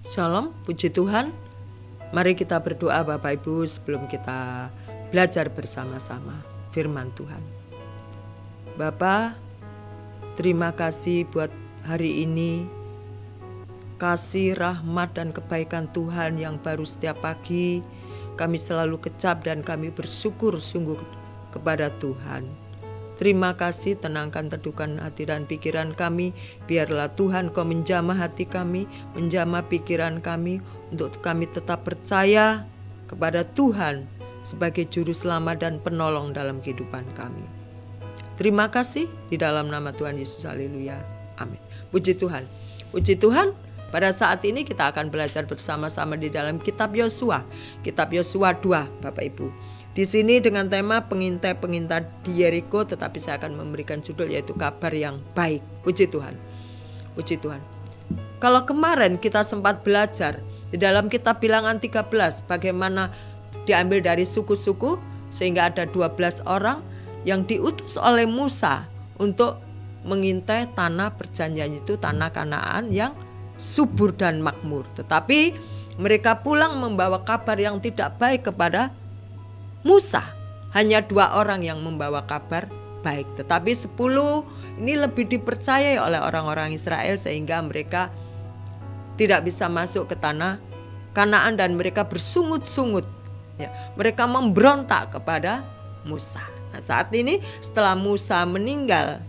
Shalom, puji Tuhan. Mari kita berdoa Bapak Ibu sebelum kita belajar bersama-sama firman Tuhan. Bapa, terima kasih buat hari ini. Kasih, rahmat, dan kebaikan Tuhan yang baru setiap pagi kami selalu kecap dan kami bersyukur sungguh kepada Tuhan. Terima kasih, tenangkan teduhkan hati dan pikiran kami. Biarlah Tuhan Kau menjamah hati kami, menjamah pikiran kami, untuk kami tetap percaya kepada Tuhan sebagai juru selamat dan penolong dalam kehidupan kami. Terima kasih di dalam nama Tuhan Yesus, haleluya, amin. Puji Tuhan, puji Tuhan. Pada saat ini kita akan belajar bersama-sama di dalam kitab Yosua, kitab Yosua 2 Bapak Ibu. Di sini dengan tema pengintai-pengintai di Yeriko, tetapi saya akan memberikan judul yaitu kabar yang baik. Puji Tuhan. Puji Tuhan. Kalau kemarin kita sempat belajar di dalam kitab Bilangan 13 bagaimana diambil dari suku-suku sehingga ada 12 orang yang diutus oleh Musa untuk mengintai tanah perjanjian, itu tanah Kanaan yang subur dan makmur. Tetapi mereka pulang membawa kabar yang tidak baik kepada Musa. Hanya 2 orang yang membawa kabar baik, tetapi 10 ini lebih dipercayai oleh orang-orang Israel sehingga mereka tidak bisa masuk ke tanah Kanaan dan mereka bersungut-sungut. Ya, mereka memberontak kepada Musa. Nah, saat ini setelah Musa meninggal,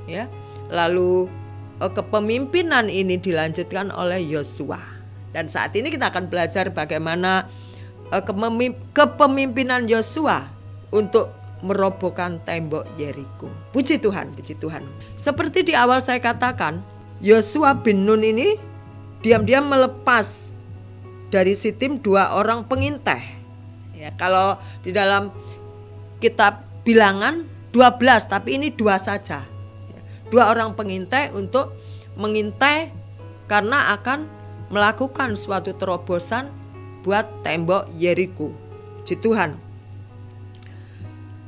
ya, lalu kepemimpinan ini dilanjutkan oleh Yosua. Dan saat ini kita akan belajar bagaimana kepemimpinan Yosua untuk merobohkan tembok Yeriko. Puji Tuhan, puji Tuhan. Seperti di awal saya katakan, Yosua bin Nun ini diam-diam melepas dari Sitim 2 orang pengintai. Ya, kalau di dalam kitab Bilangan 12, tapi ini 2 saja. 2 orang pengintai untuk mengintai karena akan melakukan suatu terobosan buat tembok Yeriko. Puji Tuhan.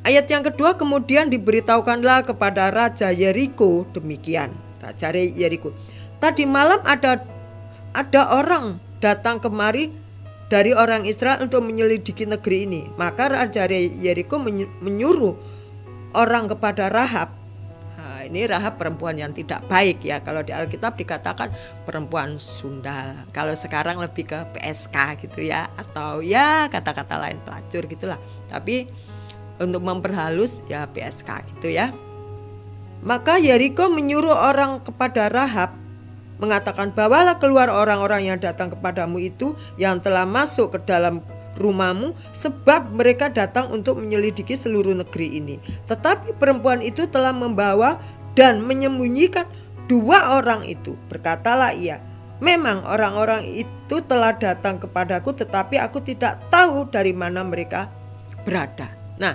Ayat yang kedua, kemudian diberitahukanlah kepada Raja Yeriko demikian. Raja Yeriko, tadi malam ada orang datang kemari dari orang Israel untuk menyelidiki negeri ini. Maka Raja Yeriko menyuruh orang kepada Rahab. Ini Rahab perempuan yang tidak baik, ya. Kalau di Alkitab dikatakan perempuan sundal. Kalau sekarang lebih ke PSK gitu ya, atau ya kata-kata lain pelacur gitulah. Tapi untuk memperhalus ya PSK gitu ya. Maka Yeriko menyuruh orang kepada Rahab mengatakan, bawalah keluar orang-orang yang datang kepadamu itu yang telah masuk ke dalam rumahmu, sebab mereka datang untuk menyelidiki seluruh negeri ini. Tetapi perempuan itu telah membawa dan menyembunyikan 2 orang itu. Berkatalah ia, memang orang-orang itu telah datang kepadaku, tetapi aku tidak tahu dari mana mereka berada. Nah,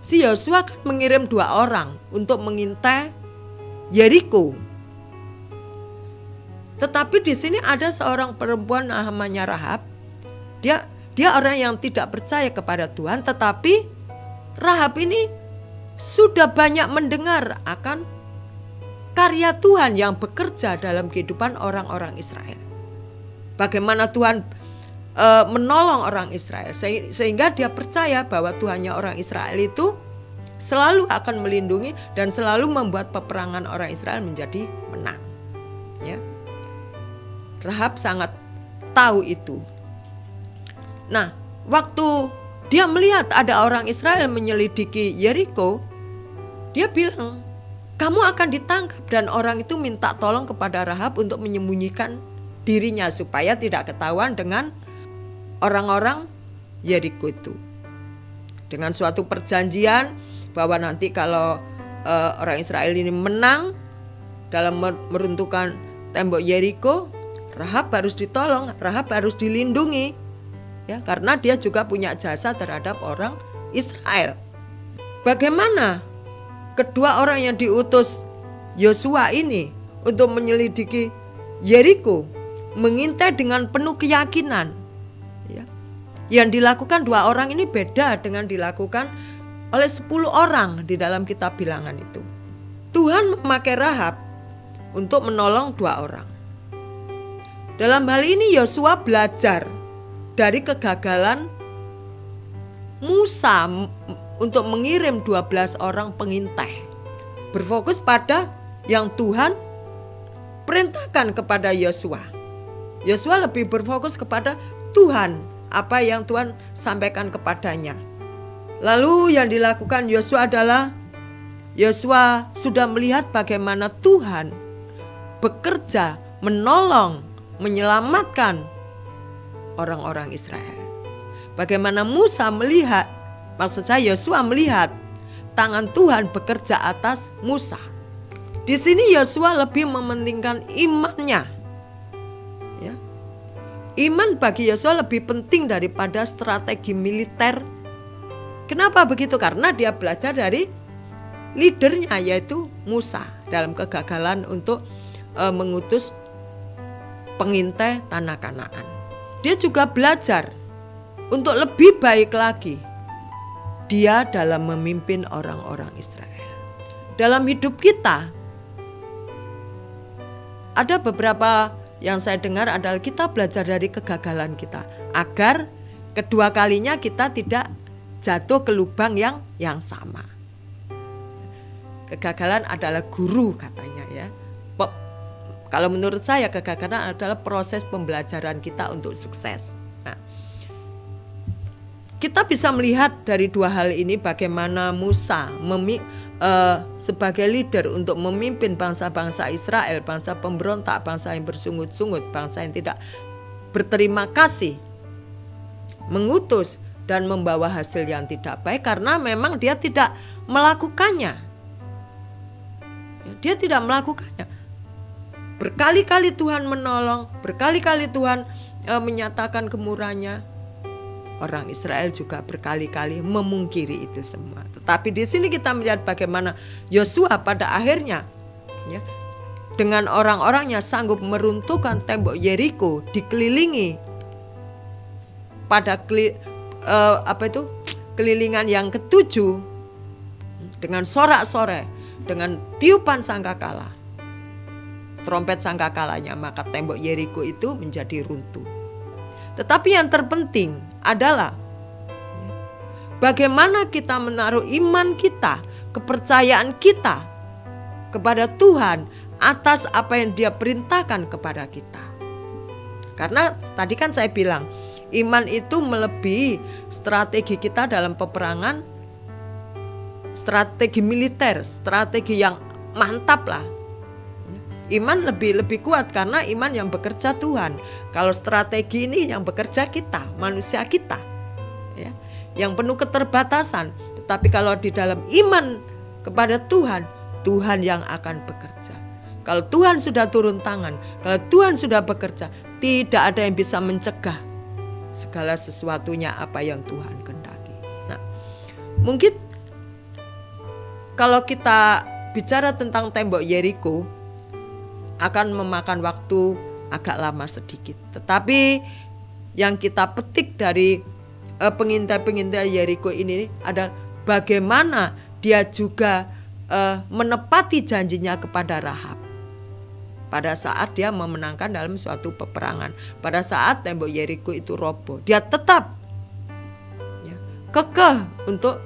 si Yosua kan mengirim 2 orang untuk mengintai Yeriko. Tetapi di sini ada seorang perempuan namanya Rahab. Dia orang yang tidak percaya kepada Tuhan, tetapi Rahab ini sudah banyak mendengar akan karya Tuhan yang bekerja dalam kehidupan orang-orang Israel. Bagaimana Tuhan menolong orang Israel, sehingga dia percaya bahwa Tuhannya orang Israel itu selalu akan melindungi dan selalu membuat peperangan orang Israel menjadi menang. Ya. Rahab sangat tahu itu. Nah, waktu dia melihat ada orang Israel menyelidiki Yeriko, dia bilang, kamu akan ditangkap. Dan orang itu minta tolong kepada Rahab untuk menyembunyikan dirinya supaya tidak ketahuan dengan orang-orang Yeriko itu. Dengan suatu perjanjian bahwa nanti kalau orang Israel ini menang dalam meruntuhkan tembok Yeriko, Rahab harus ditolong, Rahab harus dilindungi, ya, karena dia juga punya jasa terhadap orang Israel. Bagaimana kedua orang yang diutus Yosua ini untuk menyelidiki Yeriko mengintai dengan penuh keyakinan, ya. Yang dilakukan 2 orang ini beda dengan dilakukan oleh 10 orang di dalam kitab Bilangan itu. Tuhan memakai Rahab untuk menolong 2 orang. Dalam hal ini Yosua belajar dari kegagalan Musa untuk mengirim 12 orang pengintai. Berfokus pada yang Tuhan perintahkan kepada Yosua. Yosua lebih berfokus kepada Tuhan, apa yang Tuhan sampaikan kepadanya. Lalu yang dilakukan Yosua adalah Yosua sudah melihat bagaimana Tuhan bekerja menolong, menyelamatkan orang-orang Israel. Bagaimana Musa melihat, maksud saya Yosua melihat tangan Tuhan bekerja atas Musa. Di sini Yosua lebih mementingkan imannya. Ya. Iman bagi Yosua lebih penting daripada strategi militer. Kenapa begitu? Karena dia belajar dari leadernya, yaitu Musa, dalam kegagalan untuk mengutus pengintai tanah Kanaan. Dia juga belajar untuk lebih baik lagi dia dalam memimpin orang-orang Israel. Dalam hidup kita ada beberapa yang saya dengar adalah kita belajar dari kegagalan kita agar kedua kalinya kita tidak jatuh ke lubang yang sama. Kegagalan adalah guru katanya ya. Kalau menurut saya kegagalan adalah proses pembelajaran kita untuk sukses. Nah, kita bisa melihat dari dua hal ini bagaimana Musa sebagai leader untuk memimpin bangsa-bangsa Israel, bangsa pemberontak, bangsa yang bersungut-sungut, bangsa yang tidak berterima kasih, mengutus dan membawa hasil yang tidak baik karena memang dia tidak melakukannya. Dia tidak melakukannya. Berkali-kali Tuhan menolong, berkali-kali Tuhan menyatakan kemurahannya. Orang Israel juga berkali-kali memungkiri itu semua. Tetapi di sini kita melihat bagaimana Yosua pada akhirnya ya, dengan orang-orangnya sanggup meruntuhkan tembok Yeriko, dikelilingi pada kelilingan yang ketujuh dengan sorak-sorai, dengan tiupan sangkakala, trompet sangkakalanya, maka tembok Yeriko itu menjadi runtuh. Tetapi yang terpenting adalah bagaimana kita menaruh iman kita, kepercayaan kita kepada Tuhan atas apa yang Dia perintahkan kepada kita. Karena tadi kan saya bilang, iman itu melebihi strategi kita dalam peperangan, strategi militer, strategi yang mantap lah. Iman lebih kuat karena iman yang bekerja Tuhan. Kalau strategi ini yang bekerja kita, manusia kita, ya, yang penuh keterbatasan. Tetapi kalau di dalam iman kepada Tuhan, Tuhan yang akan bekerja. Kalau Tuhan sudah turun tangan, kalau Tuhan sudah bekerja, tidak ada yang bisa mencegah segala sesuatunya apa yang Tuhan kehendaki. Nah, mungkin kalau kita bicara tentang tembok Yeriko akan memakan waktu agak lama sedikit. Tetapi yang kita petik dari pengintai-pengintai Yeriko ini adalah bagaimana dia juga menepati janjinya kepada Rahab. Pada saat dia memenangkan dalam suatu peperangan, pada saat tembok Yeriko itu roboh, dia tetap kekeh untuk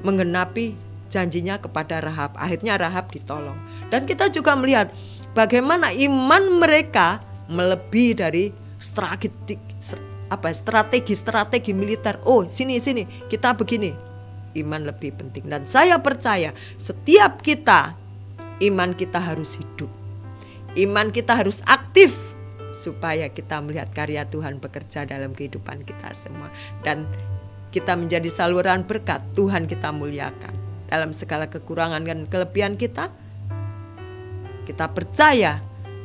menggenapi janjinya kepada Rahab. Akhirnya Rahab ditolong. Dan kita juga melihat bagaimana iman mereka melebihi dari strategi militer. Oh, sini kita begini. Iman lebih penting. Dan saya percaya setiap kita, iman kita harus hidup. Iman kita harus aktif supaya kita melihat karya Tuhan bekerja dalam kehidupan kita semua. Dan kita menjadi saluran berkat. Tuhan kita muliakan. Dalam segala kekurangan dan kelebihan kita, kita percaya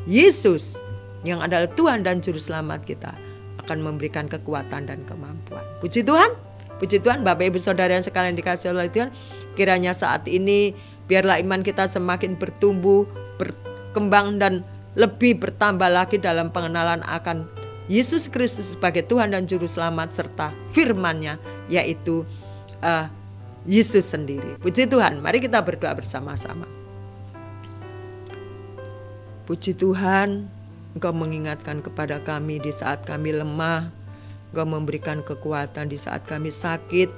Yesus yang adalah Tuhan dan Juru Selamat kita akan memberikan kekuatan dan kemampuan. Puji Tuhan, Bapak Ibu Saudara yang sekalian dikasihi oleh Tuhan. Kiranya saat ini biarlah iman kita semakin bertumbuh, berkembang dan lebih bertambah lagi dalam pengenalan akan Yesus Kristus sebagai Tuhan dan Juru Selamat serta firman-Nya, yaitu Yesus sendiri. Puji Tuhan, mari kita berdoa bersama-sama. Puji Tuhan, Engkau mengingatkan kepada kami di saat kami lemah. Engkau memberikan kekuatan di saat kami sakit.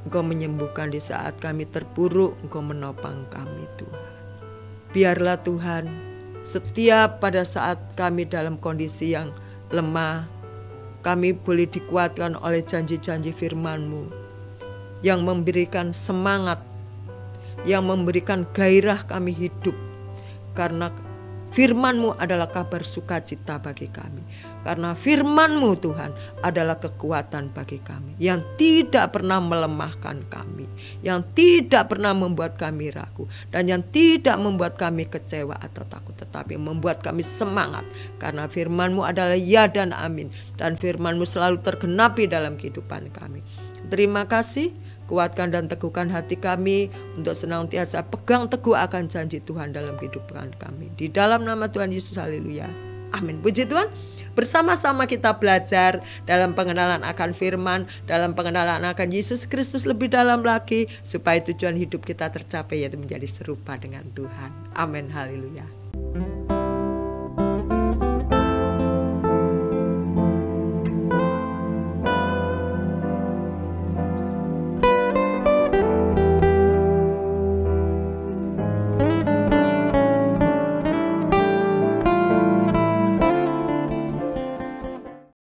Engkau menyembuhkan di saat kami terpuruk. Engkau menopang kami Tuhan. Biarlah Tuhan, setiap pada saat kami dalam kondisi yang lemah, kami boleh dikuatkan oleh janji-janji firman-Mu yang memberikan semangat, yang memberikan gairah kami hidup. Karena firman-Mu adalah kabar sukacita bagi kami. Karena firman-Mu Tuhan adalah kekuatan bagi kami, yang tidak pernah melemahkan kami, yang tidak pernah membuat kami ragu, dan yang tidak membuat kami kecewa atau takut, tetapi membuat kami semangat. Karena firman-Mu adalah ya dan amin, dan firman-Mu selalu tergenapi dalam kehidupan kami. Terima kasih. Kuatkan dan teguhkan hati kami untuk senantiasa pegang teguh akan janji Tuhan dalam kehidupan kami. Di dalam nama Tuhan Yesus, haleluya. Amin. Puji Tuhan. Bersama-sama kita belajar dalam pengenalan akan firman, dalam pengenalan akan Yesus Kristus lebih dalam lagi, supaya tujuan hidup kita tercapai, yaitu menjadi serupa dengan Tuhan. Amin. Haleluya.